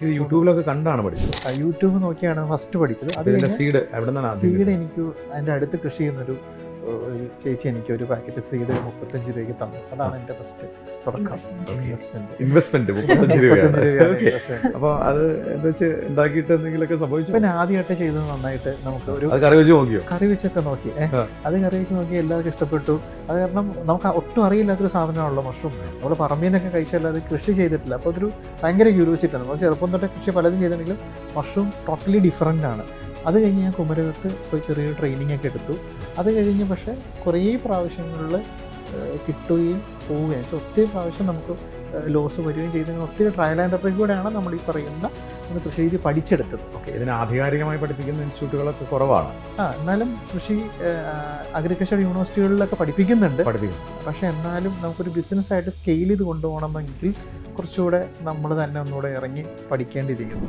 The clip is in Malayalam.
ഇത് യൂട്യൂബിലൊക്കെ കണ്ടാണ് പഠിച്ചത്? യൂട്യൂബ് നോക്കിയാണ് ഫസ്റ്റ് പഠിച്ചത്. അതിന്റെ സീഡ് എവിടെ നിന്നാണ്? സീഡ് എനിക്ക് അതിൻ്റെ അടുത്ത് കൃഷി ചെയ്യുന്നൊരു ഒരു ചേച്ചി എനിക്ക് ഒരു പാക്കറ്റ് സീഡ് 35 രൂപയ്ക്ക് തന്നു. അതാണ് എൻ്റെ ഫസ്റ്റ് തുടക്കം ഇൻവെസ്റ്റ്മെന്റ് 35 രൂപയാണ്. അപ്പോൾ അത് എന്താ വെച്ച് ഉണ്ടാക്കിയിട്ട് എന്തെങ്കിലുമൊക്കെ സംഭവിച്ചു? പിന്നെ ആദ്യമായിട്ട് ചെയ്തത് നന്നായിട്ട് നമുക്ക് ഒരു കറി വെച്ച് നോക്കിയോ? കറി വെച്ചൊക്കെ നോക്കി. അത് കറി വെച്ച് നോക്കി, എല്ലാവർക്കും ഇഷ്ടപ്പെട്ടു. അത് കാരണം നമുക്ക് ഒട്ടും അറിയില്ലാത്തൊരു സാധനമാണല്ലോ മഷ്റൂം. നമ്മൾ പറമ്പിൽ നിന്നൊക്കെ കഴിച്ചല്ലാതെ കൃഷി ചെയ്തിട്ടില്ല. അപ്പോൾ അതൊരു ഭയങ്കര ക്യൂരിയോസിറ്റി. നമ്മൾ ചെറുപ്പം തൊട്ട് കൃഷി പലതും ചെയ്തിട്ടുണ്ടെങ്കിലും മഷ്റൂം ടോട്ടലി ഡിഫറൻ്റ് ആണ്. അത് കഴിഞ്ഞ് ഞാൻ കുമരകത്ത് പോയി ചെറിയൊരു ട്രെയിനിങ് ഒക്കെ എടുത്തു. അത് കഴിഞ്ഞ് പക്ഷേ കുറേ പ്രാവശ്യങ്ങളിൽ കിട്ടുകയും പോവുകയും വെച്ചാൽ ഒത്തിരി പ്രാവശ്യം നമുക്ക് ലോസ് വരികയും ചെയ്ത് ഒത്തിരി ട്രയൽ ആൻഡ് എറർ കൂടെയാണ് നമ്മൾ ഈ പറയുന്ന കൃഷി രീതി പഠിച്ചെടുത്തത്. ഓക്കെ, ഇതിന് ആധികാരികമായി പഠിപ്പിക്കുന്ന ഇൻസ്റ്റിറ്റ്യൂട്ടുകളൊക്കെ കുറവാണ്. എന്നാലും കൃഷി അഗ്രികൾച്ചർ യൂണിവേഴ്സിറ്റികളിലൊക്കെ പഠിപ്പിക്കുന്നുണ്ട്. പക്ഷേ എന്നാലും നമുക്കൊരു ബിസിനസ്സായിട്ട് സ്കെയിൽ ചെയ്ത് കൊണ്ടുപോകണമെങ്കിൽ കുറച്ചുകൂടെ നമ്മൾ തന്നെ ഒന്നുകൂടെ ഇറങ്ങി പഠിക്കേണ്ടിയിരിക്കുന്നു.